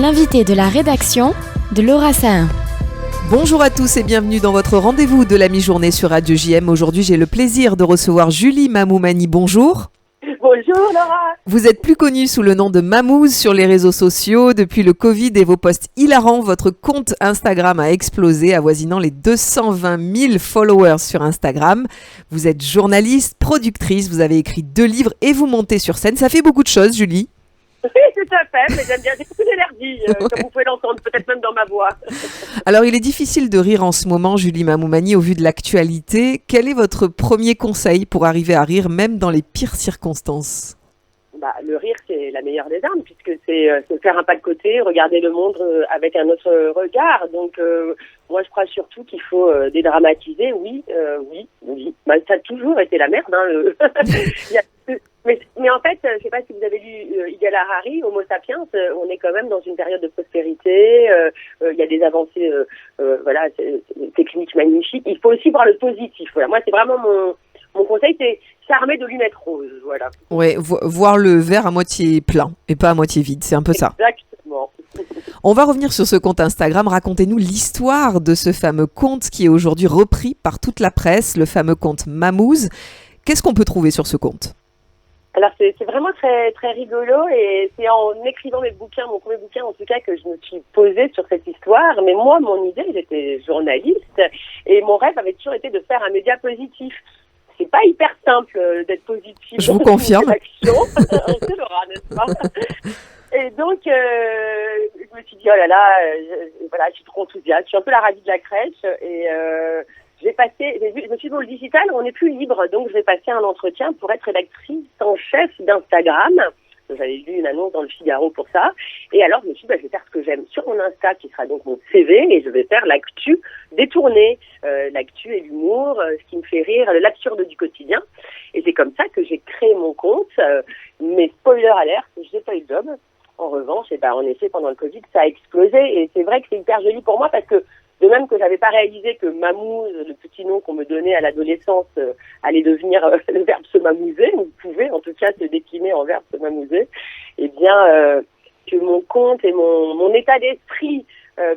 L'invité de la rédaction de Laura Sahin. Bonjour à tous et bienvenue dans votre rendez-vous de la mi-journée sur Radio JM. Aujourd'hui, j'ai le plaisir de recevoir Julie Mamoumani. Bonjour. Bonjour Laura. Vous êtes plus connue sous le nom de Mamouze sur les réseaux sociaux. Depuis le Covid et vos posts hilarants, votre compte Instagram a explosé, avoisinant les 220 000 followers sur Instagram. Vous êtes journaliste, productrice, vous avez écrit 2 livres et vous montez sur scène. Ça fait beaucoup de choses, Julie. Oui, tout à fait, mais j'aime bien, j'ai beaucoup d'énergie, comme vous pouvez l'entendre, peut-être même dans ma voix. Alors, il est difficile de rire en ce moment, Julie Mamoumani, au vu de l'actualité. Quel est votre premier conseil pour arriver à rire, même dans les pires circonstances ? Le rire, c'est la meilleure des armes, puisque c'est faire un pas de côté, regarder le monde avec un autre regard. Donc, moi, je crois surtout qu'il faut dédramatiser. Oui. Ça a toujours été la merde. Mais en fait, je ne sais pas si vous avez lu Yuval Harari, Homo sapiens, on est quand même dans une période de prospérité, il y a des avancées techniques magnifiques. Il faut aussi voir le positif. Voilà. Moi, c'est vraiment mon conseil, c'est s'armer de lunettes roses. Voilà. Ouais, voir le verre à moitié plein et pas à moitié vide, c'est un peu ça. Exactement. On va revenir sur ce compte Instagram. Racontez-nous l'histoire de ce fameux compte qui est aujourd'hui repris par toute la presse, le fameux compte Mamouze. Qu'est-ce qu'on peut trouver sur ce compte ? Alors c'est vraiment très très rigolo et c'est en écrivant mon premier bouquin en tout cas, que je me suis posée sur cette histoire. Mais moi, mon idée, j'étais journaliste et mon rêve avait toujours été de faire un média positif. C'est pas hyper simple d'être positif. Je vous confirme. C'est Laura, n'est-ce pas ? Et donc, je me suis dit, oh là là, je suis trop enthousiaste. Je suis un peu la radie de la crèche et je me suis dit, le digital, on n'est plus libre. Donc, je vais passer un entretien pour être rédactrice en chef d'Instagram. J'avais lu une annonce dans le Figaro pour ça. Et alors, je me suis dit, je vais faire ce que j'aime sur mon Insta, qui sera donc mon CV, et je vais faire l'actu détournée. L'actu et l'humour, ce qui me fait rire, l'absurde du quotidien. Et c'est comme ça que j'ai créé mon compte. Mais spoiler alert, je n'ai pas eu de job. En revanche, en effet, pendant le Covid, ça a explosé. Et c'est vrai que c'est hyper joli pour moi parce que, de même que j'avais pas réalisé que Mamouze, le petit nom qu'on me donnait à l'adolescence, allait devenir le verbe se mamouser, ou pouvait en tout cas se décliner en verbe se mamouser, que mon compte et mon état d'esprit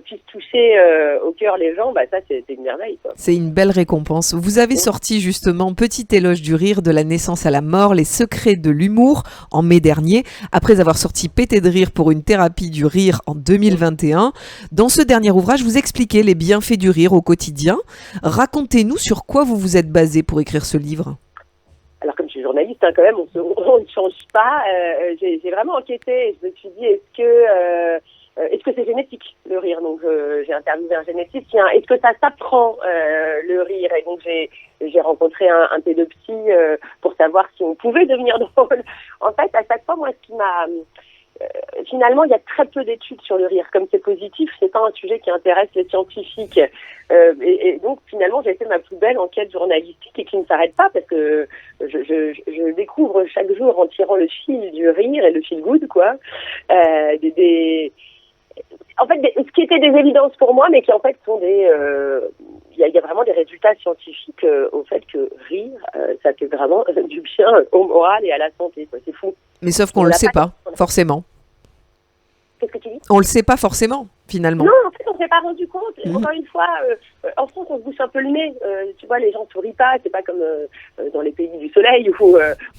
puissent toucher au cœur les gens, ça c'est une merveille, quoi. C'est une belle récompense. Vous avez sorti justement Petit éloge du rire de la naissance à la mort, les secrets de l'humour en mai dernier, après avoir sorti Pété de rire pour une thérapie du rire en 2021. Dans ce dernier ouvrage, vous expliquez les bienfaits du rire au quotidien. Racontez-nous sur quoi vous vous êtes basé pour écrire ce livre. Alors comme je suis journaliste, quand même, on ne change pas. J'ai vraiment enquêté. Je me suis dit, est-ce que c'est génétique, le rire ? Donc, j'ai interviewé un généticien. Est-ce que ça s'apprend, le rire ? Et donc, j'ai rencontré un pédopsie pour savoir si on pouvait devenir drôle. En fait, à chaque fois, moi, ce qui m'a... finalement, il y a très peu d'études sur le rire. Comme c'est positif, c'est pas un sujet qui intéresse les scientifiques. Et donc, finalement, j'ai fait ma plus belle enquête journalistique et qui ne s'arrête pas parce que je découvre chaque jour, en tirant le fil du rire et le fil good, quoi, en fait, ce qui était des évidences pour moi, mais qui en fait sont il y a vraiment des résultats scientifiques au fait que rire, ça fait vraiment du bien au moral et à la santé, quoi. C'est fou. Mais sauf qu'on ne le sait pas, forcément. Qu'est-ce que tu dis ? On le sait pas forcément, finalement. Non, en fait, on s'est pas rendu compte. Encore une fois, en France, on se bouche un peu le nez. Tu vois, les gens sourient pas. C'est pas comme dans les pays du soleil où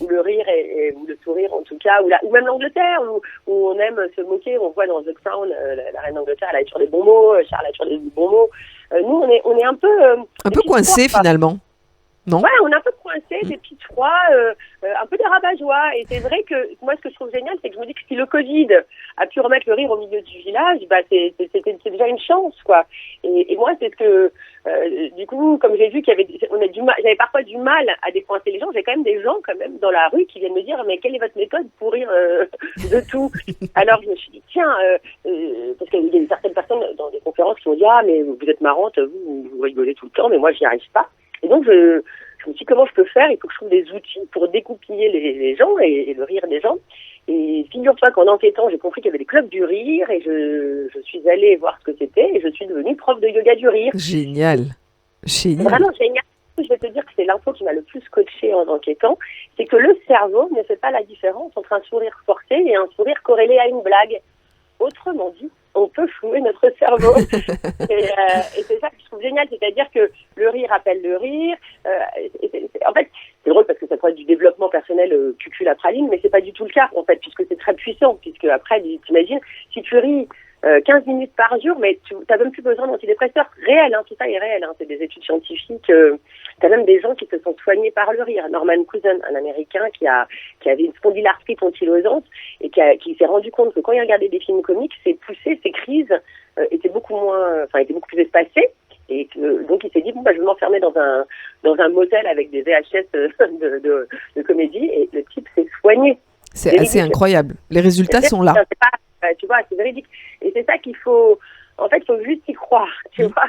le rire ou le sourire, en tout cas, ou même l'Angleterre où on aime se moquer. On voit dans The Crown, la reine d'Angleterre, elle a toujours des bons mots. Charles a toujours des bons mots. Nous, on est un peu coincés, finalement. Non. Ouais, on est un peu coincés, des petits froids, un peu des rabat-joie. Et c'est vrai que moi, ce que je trouve génial, c'est que je me dis que si le Covid a pu remettre le rire au milieu du village, c'est déjà une chance, quoi. Et moi, c'est ce que, du coup, comme j'ai vu j'avais parfois du mal à décoincer les gens. J'ai quand même des gens, dans la rue qui viennent me dire, mais quelle est votre méthode pour rire de tout ? Alors, je me suis dit, tiens, parce qu'il y a certaines personnes dans des conférences qui m'ont dit, mais vous êtes marrante, vous rigolez tout le temps, mais moi, j'y arrive pas. Et donc, je me suis dit, comment je peux faire ? Il faut que je trouve des outils pour découpiller les gens et le rire des gens. Et figure-toi qu'en enquêtant, j'ai compris qu'il y avait des clubs du rire et je suis allée voir ce que c'était et je suis devenue prof de yoga du rire. Génial. Vraiment génial. Je vais te dire que c'est l'info qui m'a le plus coachée en enquêtant. C'est que le cerveau ne fait pas la différence entre un sourire forcé et un sourire corrélé à une blague. Autrement dit, on peut flouer notre cerveau. et c'est ça que je trouve génial, c'est-à-dire que le rire appelle le rire. En fait, c'est drôle parce que ça pourrait être du développement personnel cucul à praline, mais c'est pas du tout le cas, en fait, puisque c'est très puissant, puisque après, t'imagines, si tu ris 15 minutes par jour, mais tu n'as même plus besoin d'antidépresseurs réels, tout ça est réel, c'est des études scientifiques. Tu as même des gens qui se sont soignés par le rire. Norman Cousin, un Américain qui avait une spondylarthrite ankylosante et qui s'est rendu compte que quand il regardait des films comiques, ses poussées, ses crises étaient beaucoup plus espacées. Et donc il s'est dit je vais m'enfermer dans un motel avec des VHS de comédie, et le type s'est soigné. C'est assez incroyable. Les résultats sont là. Tu vois, c'est véridique. Et c'est ça qu'il faut... En fait, il faut juste y croire, tu vois.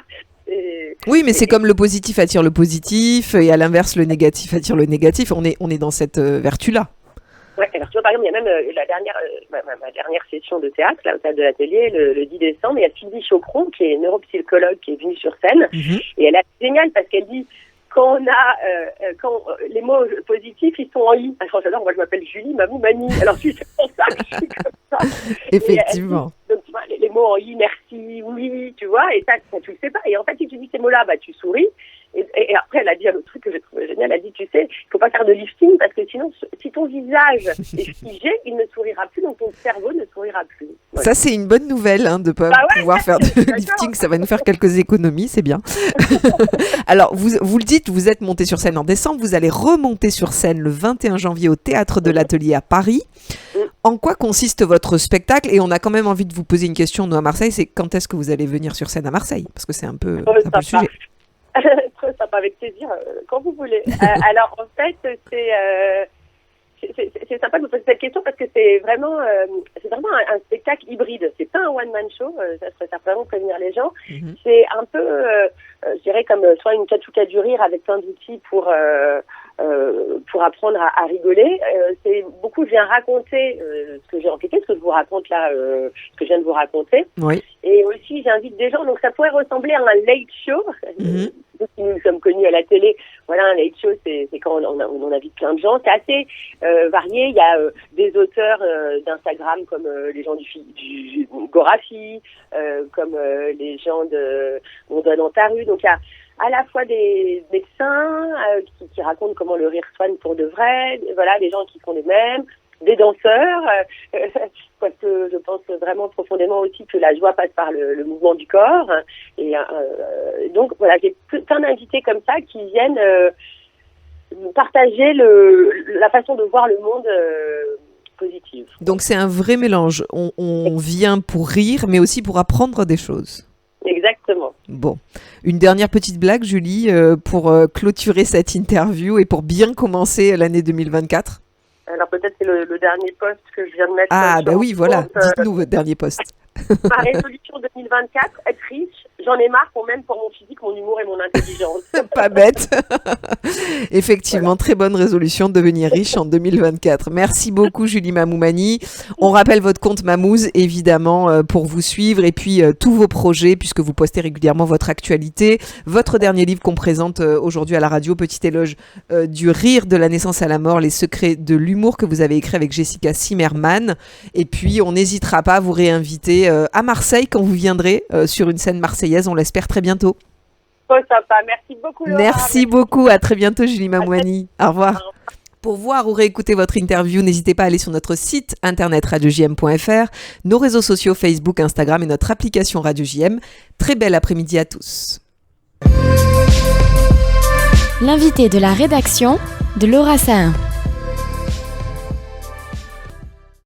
Oui, mais c'est comme le positif attire le positif, et à l'inverse, le négatif attire le négatif. On est dans cette vertu-là. Ouais, alors tu vois, par exemple, il y a même ma dernière session de théâtre, là, au théâtre de l'Atelier, le 10 décembre, il y a Sylvie Chocron, qui est neuropsychologue, qui est venue sur scène, et elle est géniale parce qu'elle dit... Quand les mots positifs, ils sont en i. Alors j'adore, moi je m'appelle Julie Mamou Mani. Alors c'est pour ça que je suis comme ça. Effectivement. Donc tu vois, les mots en i, merci, oui, tu vois, et ça tu le sais pas. Et en fait, si tu dis ces mots-là, tu souris. Et après, elle a dit un autre truc que j'ai trouvé génial. Elle a dit, tu sais, il faut pas faire de lifting parce que sinon, si ton visage est figé, il ne sourira plus, donc ton cerveau ne sourira plus. Voilà. Ça, c'est une bonne nouvelle, de ne pas pouvoir faire de lifting. Ça va nous faire quelques économies, c'est bien. Alors, vous le dites, vous êtes monté sur scène en décembre. Vous allez remonter sur scène le 21 janvier au Théâtre de l'Atelier à Paris. En quoi consiste votre spectacle? Et on a quand même envie de vous poser une question, nous, à Marseille. C'est quand est-ce que vous allez venir sur scène à Marseille? Parce que c'est un peu le sujet. Très sympa, avec plaisir, quand vous voulez. Alors, en fait, c'est sympa de vous poser cette question parce que c'est vraiment un spectacle hybride. C'est pas un one-man show, ça serait certainement prévenir les gens. C'est un peu, je dirais, comme soit une Catuca du rire avec plein d'outils pour apprendre à rigoler. C'est beaucoup, je viens raconter ce que j'ai enquêté, ce que je vous raconte là, ce que je viens de vous raconter. Oui. Et aussi, j'invite des gens, donc ça pourrait ressembler à un late show. Nous sommes connus à la télé. Voilà, un late show, c'est quand on invite plein de gens. C'est assez varié. Il y a des auteurs d'Instagram comme les gens du Gorafi, comme les gens de On donne dans ta rue. Donc il y a à la fois des médecins qui racontent comment le rire soigne pour de vrai. Voilà, des gens qui font les mêmes. Des danseurs, parce que je pense vraiment profondément aussi que la joie passe par le mouvement du corps. Et donc voilà, j'ai plein d'invités comme ça qui viennent partager la façon de voir le monde positive. Donc c'est un vrai mélange. On vient pour rire, mais aussi pour apprendre des choses. Exactement. Bon, une dernière petite blague, Julie, pour clôturer cette interview et pour bien commencer l'année 2024. Alors peut-être c'est le dernier post que je viens de mettre. Ah, oui, voilà. Dites-nous votre dernier post. Ma résolution 2024, être riche. J'en ai marre qu'on m'aime pour mon physique, mon humour et mon intelligence. Pas bête. Effectivement, voilà. Très bonne résolution de devenir riche en 2024. Merci beaucoup, Julie Mamou Mani. On rappelle votre compte Mamouze, évidemment, pour vous suivre et puis tous vos projets, puisque vous postez régulièrement votre actualité. Votre dernier livre qu'on présente aujourd'hui à la radio, Petit éloge du rire de la naissance à la mort, les secrets de l'humour, que vous avez écrit avec Jessica Zimmerman. Et puis, on n'hésitera pas à vous réinviter à Marseille quand vous viendrez sur une scène marseillaise. On l'espère très bientôt. Trop sympa. Merci beaucoup, Laura. Merci beaucoup. À très bientôt, Julie Mamou Mani. Au revoir. Pour voir ou réécouter votre interview, n'hésitez pas à aller sur notre site internet radiojm.fr, nos réseaux sociaux Facebook, Instagram et notre application Radio JM. Très bel après-midi à tous. L'invité de la rédaction de Laura Sahin.